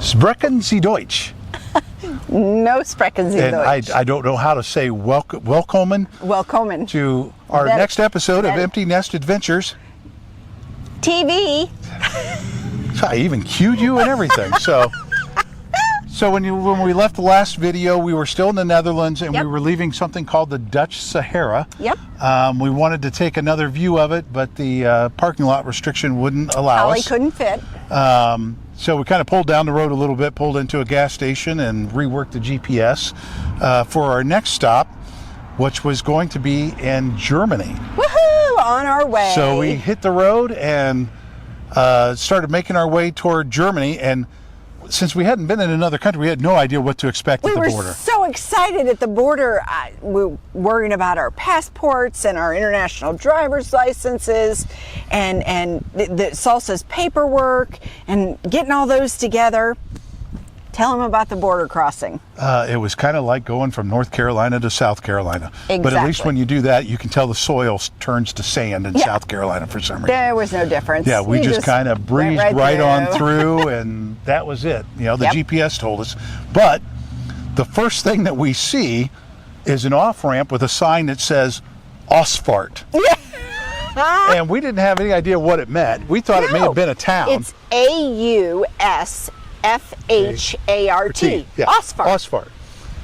Sprechen Sie Deutsch? No sprechen Sie Deutsch. I don't know how to say welcome to our next episode of Empty Nest Adventures. TV. I even cued you and everything. So when we left the last video, we were still in the Netherlands, and we were leaving something called the Dutch Sahara. Yep. We wanted to take another view of it, but the parking lot restriction wouldn't allow us. Couldn't fit. So we kind of pulled down the road a little bit, pulled into a gas station, and reworked the GPS for our next stop, which was going to be in Germany. Woohoo! On our way. So we hit the road and started making our way toward Germany, and since we hadn't been in another country, we had no idea what to expect at the border. We were so excited at the border. We were worrying about our passports and our international driver's licenses and the Salsa's paperwork and getting all those together. Tell them about the border crossing. It was kind of like going from North Carolina to South Carolina. Exactly. But at least when you do that, you can tell the soil turns to sand in South Carolina for some reason. There was no difference. Yeah, we just kind of breezed right on through, and that was it. You know, the GPS told us. But the first thing that we see is an off-ramp with a sign that says Ausfahrt. And we didn't have any idea what it meant. We thought it may have been a town. It's AUSFHART. Yeah, Ausfahrt. Ausfahrt.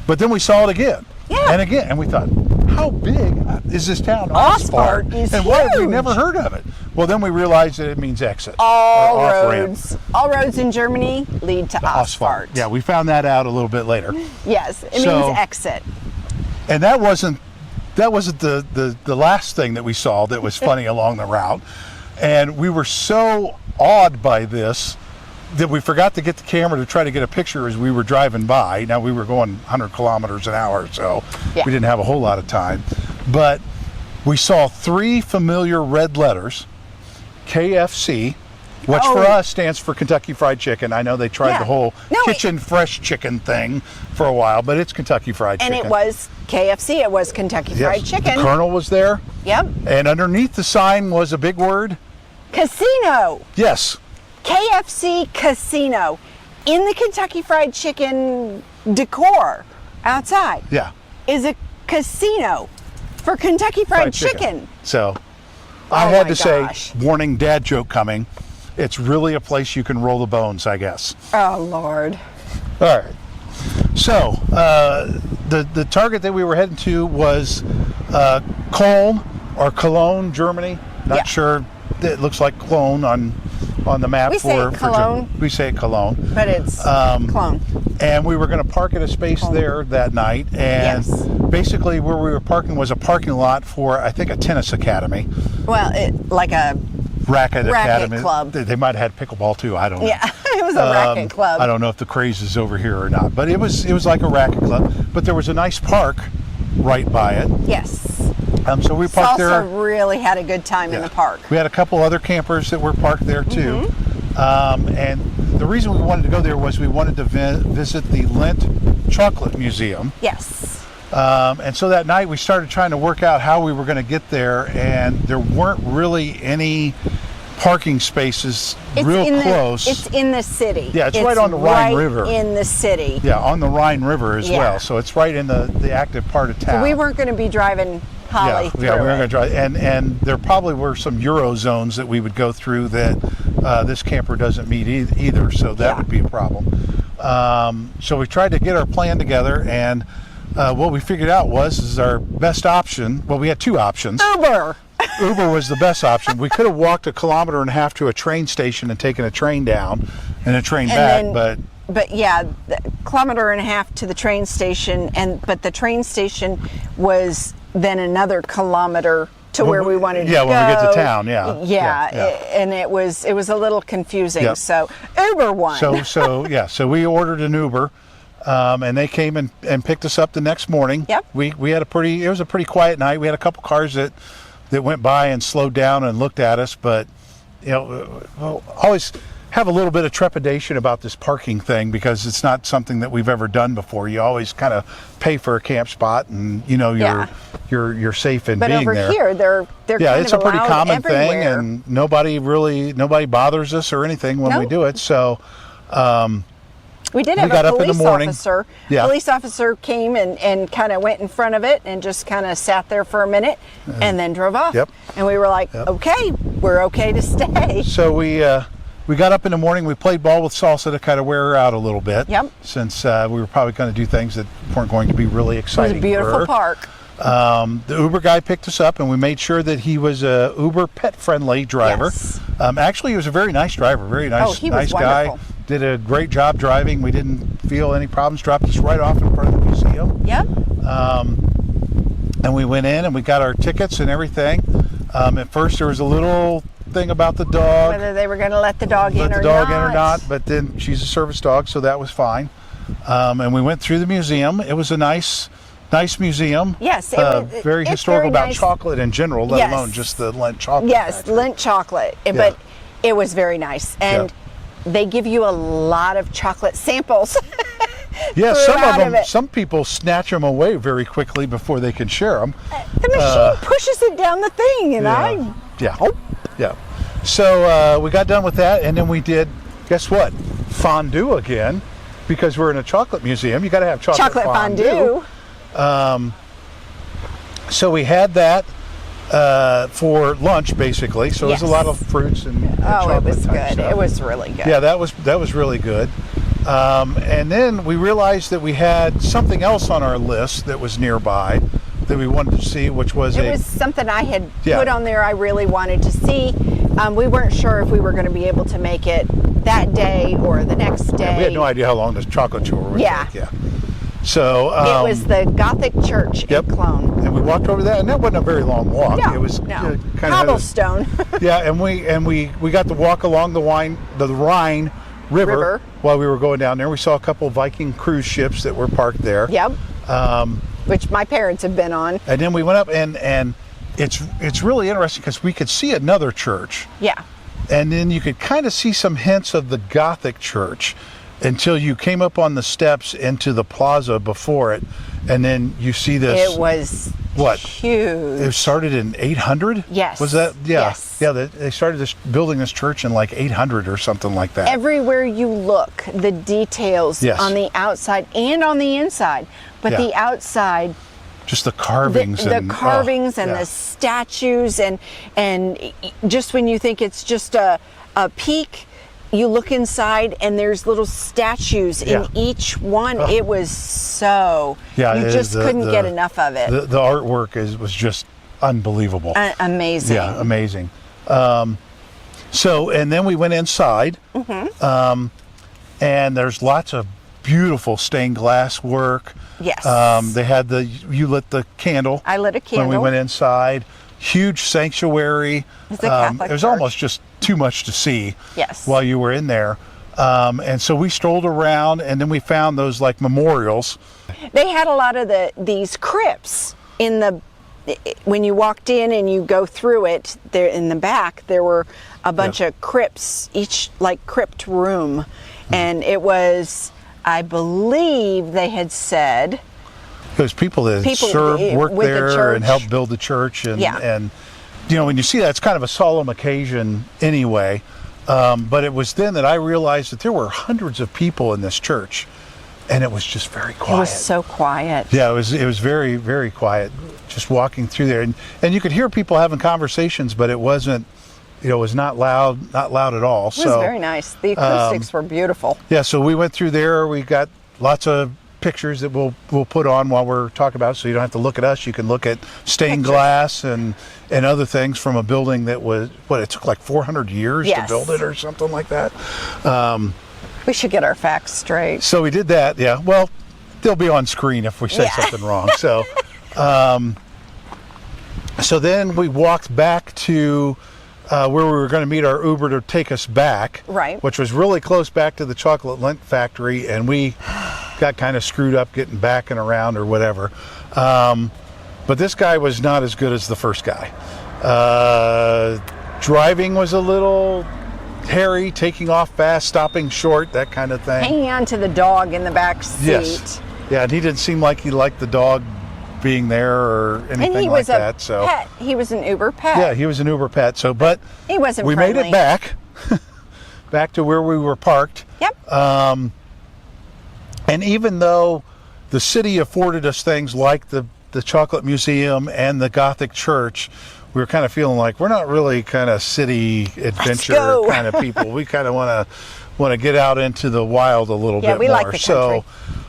But then we saw it again. Yeah. And again. And we thought, how big is this town? Ausfahrt is and huge. why have we never heard of it? Well, then we realized that it means exit. All roads in Germany lead to Ausfahrt. Yeah, we found that out a little bit later. Yes, it means exit. And that wasn't the last thing that we saw that was funny along the route. And we were so awed by this that we forgot to get the camera to try to get a picture as we were driving by. Now, we were going 100 kilometers an hour, so we didn't have a whole lot of time. But we saw 3 familiar red letters, KFC, which for us stands for Kentucky Fried Chicken. I know they tried the whole kitchen fresh chicken thing for a while, but it's Kentucky Fried Chicken. And it was KFC, it was Kentucky Fried Chicken. The Colonel was there. Yep. And underneath the sign was a big word. Casino. Yes. KFC Casino in the Kentucky Fried Chicken decor outside. Yeah. Is a casino for Kentucky Fried Chicken. So I had to say, warning, dad joke coming. It's really a place you can roll the bones, I guess. Oh, Lord. All right. So the target that we were heading to was Köln or Cologne, Germany. Not sure. It looks like Cologne on the map. We say Cologne. We say Cologne. But it's Cologne. And we were going to park at a space there that night. And basically where we were parking was a parking lot for, I think, a tennis academy. Well, like a Racket academy club. They might have had pickleball too. I don't know. Yeah, it was a racket club. I don't know if the craze is over here or not, but it was like a racket club. But there was a nice park right by it. Yes. So we parked there. Salsa really had a good time in the park. We had a couple other campers that were parked there too. And the reason we wanted to go there was we wanted to visit the Lindt Chocolate Museum. Yes. And so that night we started trying to work out how we were going to get there, and there weren't really any parking spaces close. It's in the city. Yeah, it's right on the Rhine River. In the city. Yeah, on the Rhine River as well. So it's right in the active part of town. So we weren't going to be driving Holly through we weren't going to drive. And there probably were some Euro zones that we would go through that this camper doesn't meet either, so that would be a problem. So we tried to get our plan together, and what we figured out was our best option. Well, we had 2 options. Uber was the best option. We could have walked 1.5 kilometers to a train station and taken a train down and a train back, but yeah, 1.5 kilometers to the train station, but the train station was then another kilometer to where we wanted to go. Yeah, when we get to town, and it was a little confusing. So Uber won. So we ordered an Uber. And they came and picked us up the next morning. Yep. We had it was a pretty quiet night. We had a couple cars that went by and slowed down and looked at us, but always have a little bit of trepidation about this parking thing because it's not something that we've ever done before. You always kind of pay for a camp spot, and you're safe in being there. But over here, they're kind it's of a pretty common everywhere. thing, and nobody bothers us or anything when we do it. So We did We have got a up in the police morning. officer. Yeah. Police officer came and kind of went in front of it and just kind of sat there for a minute and then drove off. Yep. And we were like, okay, we're okay to stay. So we got up in the morning. We played ball with Salsa to kind of wear her out a little bit. Yep. Since we were probably going to do things that weren't going to be really It was exciting. a beautiful for her. park. The Uber guy picked us up, and we made sure that he was a Uber pet-friendly driver. Yes. Actually, he was a very nice driver, very nice, Oh, he was nice guy. wonderful. Did a great job driving. We didn't feel any problems. Dropped us right off in front of the museum. Yep. And we went in and we got our tickets and everything. At first, there was a little thing about the dog. Whether they were going to let the dog in or not. Let the dog in or not, but then she's a service dog, so that was fine. And we went through the museum. It was a nice museum. Yes, very it's historical very about nice. chocolate in general, let Yes. alone just the Lindt Chocolate. Yes, factory. Lindt Chocolate. But it was very nice. And they give you a lot of chocolate samples. Yeah, some of throughout them. it. Some people snatch them away very quickly before they can share them. The machine pushes it down the thing, and Yeah. So we got done with that, and then we did. Guess what? Fondue again, because we're in a chocolate museum. You got to have chocolate fondue. So we had that for lunch, basically. So it was a Yes. lot of fruits and Oh, chocolate it was type good. stuff. It was really good. Yeah, that was really good. And then we realized that we had something else on our list that was nearby that we wanted to see, which was It was something I had put on there I really wanted to see. We weren't sure if we were going to be able to make it that day or the next day. we had no idea how long this chocolate tour would take. Yeah. So It was the Gothic Church in Cologne. and we walked over that, and that wasn't a very long walk. No, It was no. kind of Cobblestone. yeah, and we got to walk along the Rhine River while we were going down there. We saw a couple of Viking cruise ships that were parked there. Yep. Which my parents have been on. And then we went up, and it's really interesting because we could see another church. Yeah. And then you could kind of see some hints of the Gothic church until you came up on the steps into the plaza before it, and then you see this. It was huge. It started in 800? Yes. Was that? Yeah. Yes. Yeah, they started building this church in like 800 or something like that. Everywhere you look, the details on the outside and on the inside. But the outside, just the carvings the and carvings and the statues and just when you think it's just a peak, you look inside and there's little statues in each one. It was so you just couldn't get enough of it. The artwork was just unbelievable. Amazing. Yeah, amazing. So and then we went inside, and there's lots of beautiful stained glass work. Yes. They had you lit the candle. I lit a candle when we went inside. Huge sanctuary. It's a Catholic it was church. almost just too much to see. Yes. While you were in there, and so we strolled around, and then we found those like memorials. They had a lot of these crypts when you walked in and you go through it. There in the back, there were a bunch of crypts, each like crypt room, and it was, I believe they had said. There's people that worked with there the church. and helped build the church, and you know, when you see that, it's kind of a solemn occasion anyway. But it was then that I realized that there were hundreds of people in this church, and it was just very quiet. It was so quiet. Yeah, it was very, very quiet. Just walking through there, and you could hear people having conversations, but it wasn't, it was not loud at all. It was very nice. The acoustics were beautiful. Yeah, so we went through there. We got lots of pictures that we'll put on while we're talking about it, so you don't have to look at us. You can look at stained glass and other things from a building that was, it took like 400 years to build it or something like that. We should get our facts straight. So we did that, yeah. Well, they'll be on screen if we say something wrong. So, so then we walked back to where we were going to meet our Uber to take us back, which was really close back to the chocolate Lindt factory, and we got kind of screwed up getting back and around or whatever. But this guy was not as good as the first guy. Driving was a little hairy, taking off fast, stopping short, that kind of thing. Hanging on to the dog in the back seat. Yes. Yeah, and he didn't seem like he liked the dog being there or anything like that. So pet. He was an Uber pet. Yeah, he was an Uber pet. So, but he wasn't. We friendly. made it back to where we were parked. Yep. And even though the city afforded us things like the Chocolate Museum and the Gothic Church, we were kind of feeling like we're not really kind of city adventure kind of people. We kind of want to get out into the wild a little bit more. Yeah, we like the country.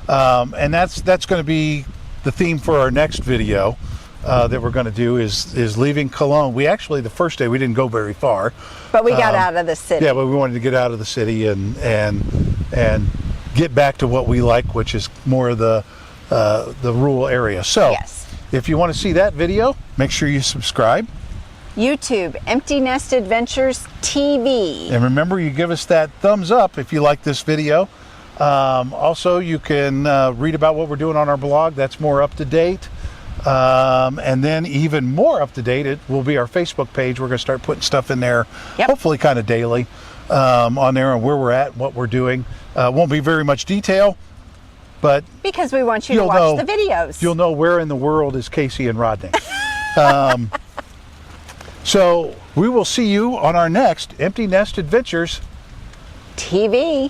So, and that's going to be the theme for our next video that we're going to do is leaving Cologne. We actually, the first day, we didn't go very far. But we got out of the city. Yeah, but we wanted to get out of the city and get back to what we like, which is more of the rural area. So yes. If you want to see that video, make sure you subscribe. YouTube, Empty Nest Adventures TV. And remember, you give us that thumbs up if you like this video. Also, you can read about what we're doing on our blog. That's more up to date. And then even more up to date, it will be our Facebook page. We're going to start putting stuff in there, hopefully kind of daily, on there and where we're at, what we're doing. Won't be very much detail, but because we want you to watch the videos. You'll know where in the world is Casey and Rodney. So we will see you on our next Empty Nest Adventures TV.